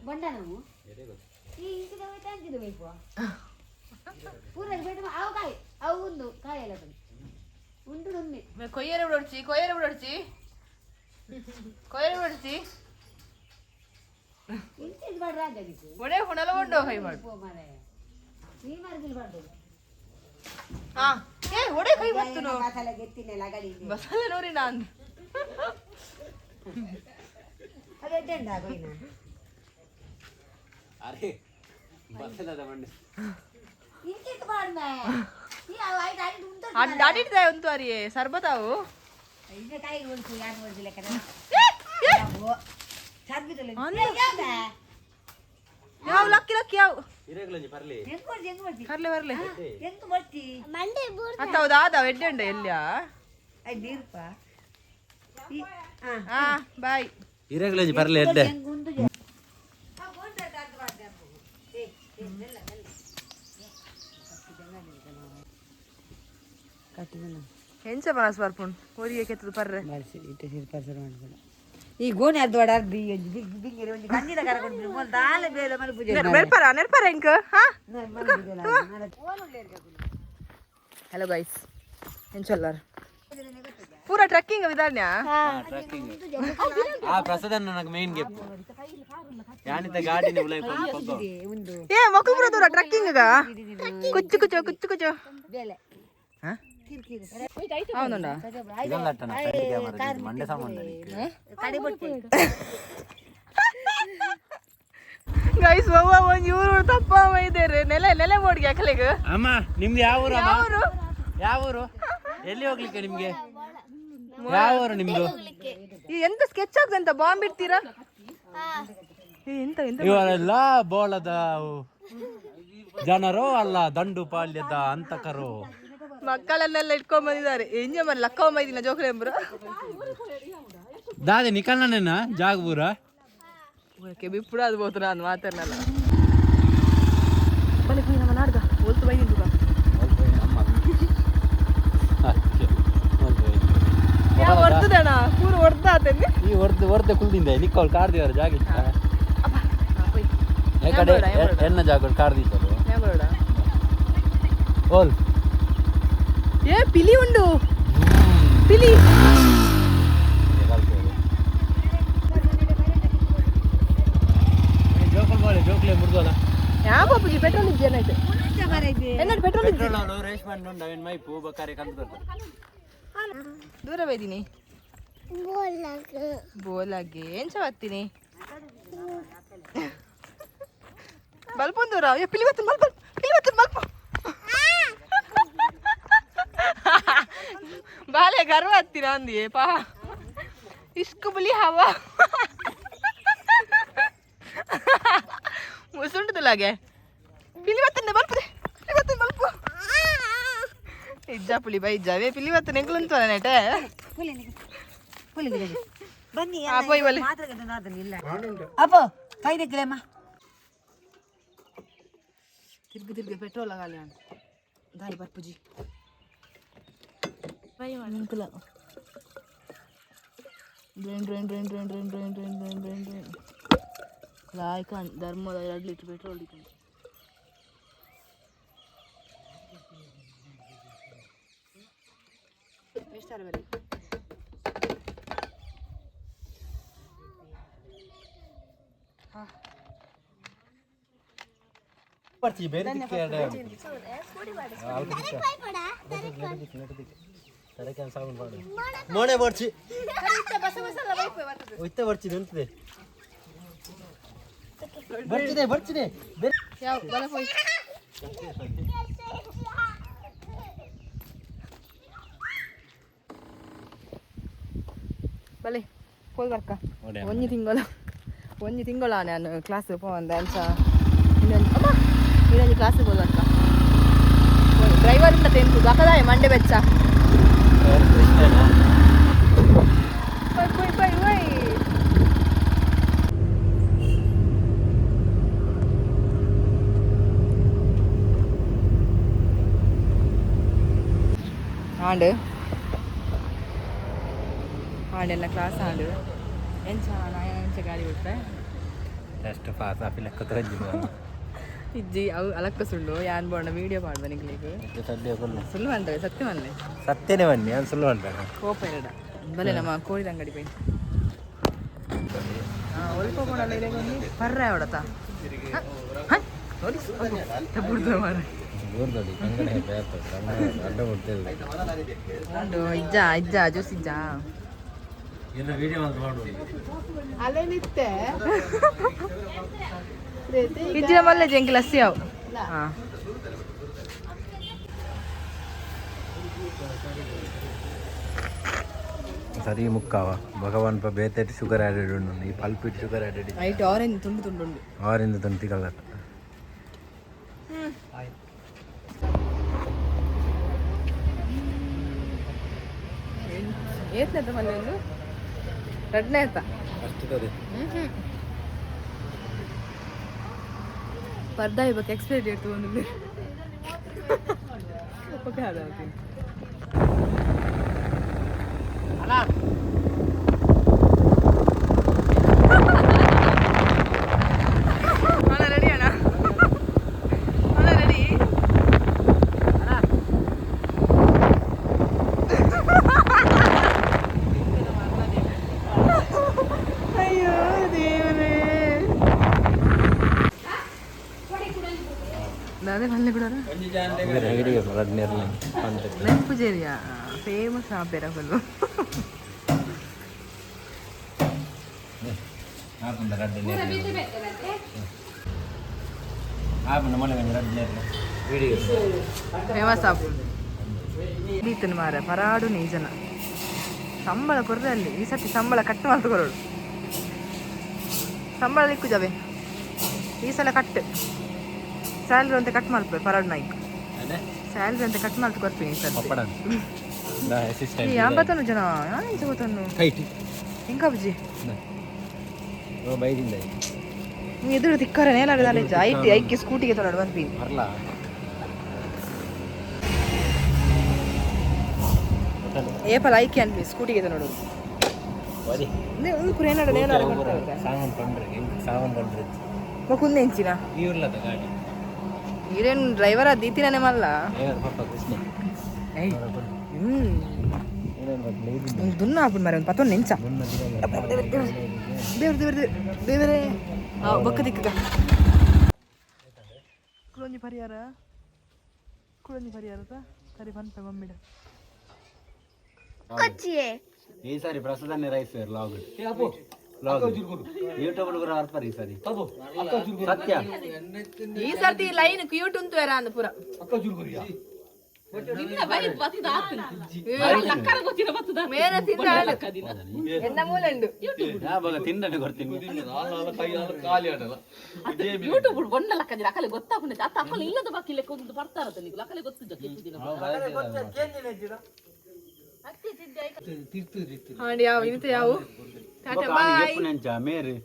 ಬಂಡನವು ಈ ಇಂಚಿನ ಟ್ಯಾಂಕಿದು ಬೇಕು ಪೂರ ಬೇಡ ಅವು ಕಾಯಿ ಅವು ಒಂದು ಕಾಯಲ್ಲ ಉಂಟು ಒಮ್ಮೆ ಕೊಯ್ಯರೆ ಬಿಡೋಡ್ಚಿ ಇಂಚಿನ ಬಾಡ್ರ ಆಗದಿತ್ತು ಒಡೆ ಹುಣಲ ಬಂಡು ಕೈ ಮಾಡು ಮಾರೆ ನೀ ಮಾರ್ಗಿಲ್ ಬಾಡ್ರು ಹಾ ಏ ಒಡೆ ಕೈ ಬರ್ತನು ಮಸಾಲೆ ಗೆತ್ತಿನೆಲ್ಲ ಗಡಿ ಮಸಾಲೆ ನೋಡಿ ನಾನು ಅದೇ ದಂಡ ಆಗೋಯ್ನ ಅರೆ ಮಸಾಲದ ಮಂಡೆ ಇಂಚಿನ ಬಾಡ್ಮೆ ಈ ಐದು ಐದು ಉಂಟು ಅಡ್ಡಾಡಿದ್ದೆ ಒಂದು ಅರಿಯೇ ಸರ್ಬತಾವು ಈಗ ಕಾಯಿ ಉಂಟು ಯಾರು ನೋಡಿಲ್ಲ ಕಣ ಸರ್ಬಿದಲ್ಲ ಯಾವ ಲಕ್ಕಿ ಯಾವ ಇರಗಲಂಜಿ ಪರ್ಲಿ ಕರ್ಲೆ ಬರ್ಲೆ ಎಂತ ಬರ್ತಿ ಮಂಡೆ ಹೌದು ಆದ ಎಡ್ಡೆ ಎಲ್ಲಿಯ ಐ ನೀರ್ಪ ಹಾ ಬಾಯ್ ಇರಗಲಂಜಿ ಪರ್ಲಿ ಎಡ್ಡೆ ಎಂಚ ಬನಸ್ ಬರ್ಪುಂಡು ಓರಿಗೆ ಕೆತ್ತದು ಪರ್ರೆ ಈ ಗೋಣಿ ಅರ್ಧವಾಡ ಬಿಂಗಿರಿ ಒಂದು ಗಂಡಿನ ಕರಕೊಂಡು ಒಂದು ದಾಲ ಬೇಲೆ ಮನೆ ಪೂಜೆ ನೆರ್ಪರ ಇಂಕ ಹಾ ಹಲೋ ಗೈಸ್ ಎಂಚೊಲ್ಲಾರ ಪೂರ ಟ್ರೆಕ್ಕಿಂಗ್ ವಿಧಾನ್ಯ ಆ ಪ್ರಸಾದ ನನಗೆ ಮೇನ್ ಗೆಪ್ ಯಾನಿತ ಗಾಡಿನ ಉಲೈ ಏ ಮಕ್ಕಳು ಪೂರ ದೂರ ಟ್ರೆಕ್ಕಿಂಗ್ ಕುಚ್ಚು ಬೇಲೆ ಹಾ అవునండా ಇದೊಂದಟ್ಟನ ಮಂಡೆ ಸಾಮಾನು ಗೈಸ್ ಒಂದು ಇವರು ತಪ್ಪ ಇದ್ದಾರೆ ನೆಲೆ ಬೋರ್ಡ್ಗೆ ಹಾಕಲಿಕ್ಕೆ ಅಮ್ಮ ನಿಮ್ದು ಯಾವ ಊರು ಎಲ್ಲಿ ಹೋಗ್ಲಿಕ್ಕೆ ನಿಮ್ಗೆ ಯಾವ ಊರು ನಿಮ್ದು ಎಂತ ಸ್ಕೆಚ್ ಆಗ್ತಂತ ಬಾಂಬ್ ಇಡ್ತೀರಾ ಎಂತ ಇವರೆಲ್ಲ ಬೋಳದ ಜನರು ಅಲ್ಲ ದಂಡು ಪಾಳ್ಯದ ಅಂತಕರು ಮಕ್ಕಳನ್ನೆಲ್ಲ ಇಟ್ಕೊಂಡ್ ಬಂದಿದ್ದಾರೆ ಎಂಜ ಮರ ಲಕ್ಕ ಮೈದಿನ ಜೋಕುಲೆ ಎಂಬ್ರು ದಾದೆ ನಿಕಲ್ನೇನ ಜಾಗಬೂರ ಬಿಪ್ಪುಡ ಅದು ಬೋದು ನಾನು ಮಾತಾಡಲ್ಲ ಬಲಿ ನಮ್ಮ ನಾಡ್ದ ಒಲ್ತು ಬೈದಿಂದು ಹೊಡ್ದಣ ಪೂರ ಹೊಡ್ದ ಆತೇನೆ ಈ ಹೊರ್ದೆ ಕುಲ್ದಿಂದ ನಿಕ್ಕವಳು ಕಾರ್ದಿವಾರ ಜಾಗ ಕಡೆ ಎನ್ನ ಜಾಗ ಕಾರ್ದಿತ್ತಲ್ಲ ಓಲ್ ಏ ಪಿಲಿ ಉಂಡು ಪಿಲಿ ಜೋಕ್ಲೆ ಮುರ್ದೋಲ ಯಾವ ಬಾಪುಜಿ ಪೆಟ್ರೋಲ್ ಇದ್ದು ಏನಾಯ್ತು ಎನ್ನಡಿ ಪೆಟ್ರೋಲ್ ಪೆಟ್ರೋಲ್ ರೇಷ್ಮೆ ನವೀನ್ ಮೈಪು ಬಕ್ಕಾರೆ ಕಂಡು ದೂರ ಬೈದಿನಿ ಬೋಲಾಗೆ ಏನ್ ಚವತ್ತೀನಿ ಬಲ್ಪೊಂದು ದೂರ ಪಿಲಿವತ್ತು ಮಲ್ಪ ಬಾಲೆ ಗರ್ವ ಹತ್ತಿರ ಅಂದಿಯೇ ಪಾ ಇಸ್ಕು ಬಲಿ ಹವಾ ಮುಸುಂಟದಲ್ಲಾಗೆ ಪಿಲಿವತ್ತನ್ನೇ ಬಲ್ಪದೆ ಬಲ್ಪು ಇಜ್ಜ ಪುಲಿ ಬೈ ಇಜ್ಜಾವೆ ಪಿಲಿವತ್ತು ನೆಂಗ್ಲಂತವಲ್ಲ ನೆಟೆ ಬನ್ನಿ ಅಪ್ಪೋಯ್ ಬಲಿ ಅಪ್ಪ ಕೈ ತೆಗ್ಲೇಮ್ಮ ತಿರ್ಗಿ ಪೆಟ್ರೋಲ್ ಆಗಲ್ಲ ದಾಯಿ ಬರ್ಪುಜಿ ಲಾಯ್ಕ ಧರ್ಮದ 2 ಲೀಟರ್ ಪೆಟ್ರೋಲ್ ಇತ್ತು ಎಷ್ಟಾರ ಬರೀ ಬರ್ತಿ ಬೇರೆ ಮೋನೆ ಬರ್ಚಿ ಒಯ್ತೆ ಬರ್ಚಿದೆ ಅಂತದೆ ಬರ್ಚಿದೆ ಯಾವ ಬಲ ಹೋಯ್ ಬಲೆ ಹೋಯ್ ಬರ್ಕ ಒಂಜಿ ತಿಂಗಳ ನಾನು ಕ್ಲಾಸ್ ಪೋಂದೆ ಅಂಚ ಇನ್ನೊಂದು ಕ್ಲಾಸಿಗೆ ಹೋದ್ ಬರ್ಕ ಡ್ರೈವರ್ ಇಂದ ತೆಂತು ದಕ್ಕದಾಯ ಮಂಡೆ ಬೆಚ್ಚ ಆಂಡೆಲ್ಲ ಕ್ಲಾಸ್ ಆಂಡು ಎಂಚ ಗಾಡಿ ಬಿಟ್ಟೆ ಜಸ್ಟ್ ಪಾಸ್ ಆಫ್ ಲೆಕ್ಕ ತಗೊಂಡಿಲ್ಲ ಇಜ್ಜಿ ಅವು ಅಲಕ್ಕ ಸುಳ್ಳು ಯಾನ್ ಬೋಂಡ ವಿಡಿಯೋ ಮಾಡುವ ನಿಗ್ಲಿಕ್ಕೆ ಸದ್ಯ ಕೊಲ್ಲ ಸುಳ್ಳು ಮಾಡ್ರೆ ಸತ್ಯ ಮಲ್ಲೆ ಸತ್ಯನೇ ಬನ್ನಿ ಅದು ಸುಳ್ಳು ಅಂಟ ಕೋಪ ಎರಡ ಬಲೆ ನಮ್ಮ ಕೋಳಿ ಅಂಗಡಿ ಪೈ ಒಲ್ಪ ಕೊಡಲ್ಲ ಇದೆ ಬಂದು ಪರ್ರೆ ಹೊಡತ ಬಿಡ್ತೇವೆ ಮಾರ ಊರ್ದೊಡಿ ಕಂಗಡೆ ಅಡ್ಡ ಕೊಡ್ತೇವೆ ಇಜ್ಜ ಇಜ್ಜ ಜ್ಯೂಸ್ ಇಜ್ಜ ಏನು ವಿಡಿಯೋ ಅಂತ ಮಾಡೋದು ಅಲ್ಲೇ ನಿತ್ತೆ ಇಜ್ಜಿನ ಮಲ್ಲೆ ಜಂಕಿ ಲಸ್ಸಿ ಅವು ಹಾಂ ಸರಿ ಮುಕ್ಕಾವ ಭಗವಾನ್ ಬೇತೆಟ್ ಶುಗರ್ ಆ್ಯಡೆಡ್ ಉಂಡು ಈ ಪಲ್ಪಿಟ್ ಶುಗರ್ ಆ್ಯಡೆಡ್ ಐಟ್ ಆರೆಂಜ್ ತುಂಡು ತುಂಡು ಉಂಡು ಆರೆಂಜ್ ತಂತಿ ಕಲರ್ ಏತ್ನೆತ್ತ ಮಲ್ಲೆ ಒಂದು ರೆಡ್ನೇ ಆಯ್ತ ಅಷ್ಟಿದೆ ಪರ್ದಾ ಇವಾಗ ಎಕ್ಸ್ಪೈರಿ ಡೇಟ್ ತಗೊಂಡಿದ್ದೆ ಓಕೆ ಅದ ರೆಡಿ ಅಣ್ಣ ಅಣ್ಣ ರೆಡಿ ಅಯ್ಯೋ ದೇವರೇ ಅದೇ ಮಲ್ಲೆ ಕೂಡ ನೆನಪು ಜೇರಿಯಾ ಫೇಮಸ್ ಆ ಪೆರಗಲು ಫೇಮಸ್ ಆಪು ನೀತನು ಮಾರ ಪರಾಡು ನೀಜನ ಸಂಬಳ ಕೊರ್ರೆ ಅಲ್ಲಿ ಈ ಸತಿ ಸಂಬಳ ಕಟ್ಟು ಅಂತ ಕೊರೋಡು ಸಂಬಳ ಲಿಕ್ಕು ಜವೆ ಈ ಸಲ ಕಟ್ಟು ಸ್ಯಾಲ್ರಿ ಅಂತ ಕಟ್ ಮಾಡ್ಬೇಕು ಪರಾಡ್ ನಾಯ್ಕು ಸ್ಯಾಲ್ರಿ ಅಂತ ಕಟ್ ಮಾಡ್ತು ಕೊಡ್ತೀನಿ ಸರ್ ಯಾಂಬತ್ತನು ಜನ ಎಂತ ಗೊತ್ತನ್ನು ಹೆಂಗ ಬುಜ್ಜಿ ನೀ ಎದುರು ತಿಕ್ಕಾರ ನೇಲಾಗ ನಾಲೆಜ್ ಐತಿ ಐಕಿ ಸ್ಕೂಟಿಗೆ ತೊಗೊಂಡು ಬಂದ್ಬೀನಿ ಏಪಲ್ ಐಕಿ ಅನ್ಬಿ ಸ್ಕೂಟಿಗೆ ತೊಗೊಂಡು ಒಂದು ಏನಾಡು ನೇಲಾಗ ಮಕ್ಕುಂದೆ ಹೆಂಚಿನ ಈರೇನು ಡ್ರೈವರ್ ದೀತಿನೇ ಮಲ್ಲ ದುನ್ನ ಹಾಕ್ಬಿಟ್ಟು ಮರ ಒಂದು ಪತ್ತೊಂದು ನೆಂಚ ದೇವರೇ ಬೊಕ್ಕ ದಿಕ್ಕ ಕುಳಂಜಿ ಪರಿಹಾರ ಸರಿ ಬಂತ ಮಮ್ಮಿಡ ಈ ಸಾರಿ ಪ್ರಸಾದನೆ ರೈಸ್ ಲಾಗ್ ಯೂಟ್ಯೂಬ್ ಕೂಡ ಬರ್ತಾರೆ ಈ ಸಾರಿ ಸತ್ಯ ಈ ಸರ್ತಿ ಲೈನ್ ಕ್ಯೂಟ್ ಉಂಟು ಯಾರ ಅಂದ ಪೂರ ತಿನ್ನಟ್ಟು ಕೊಡ್ತೀನಿ ಯೂಟ್ಯೂಬ್ ಒಂದಲ್ಲ ಕದಿರ ಅಕಲೆ ಗೊತ್ತಾಗ್ತದೆ ಅತ್ತ ಅಕಲೆ ಇಲ್ಲದ ಬಾಕಿ ಲೆಕ್ಕ ಒಂದು ಬರ್ತಾರದು ನೀವು ಅಕಲೆ ಗೊತ್ತಿದ್ದ ಯಾವ ಯಾವ ಟಾಟಾ ಬಾಯ್ ಮೇರೆ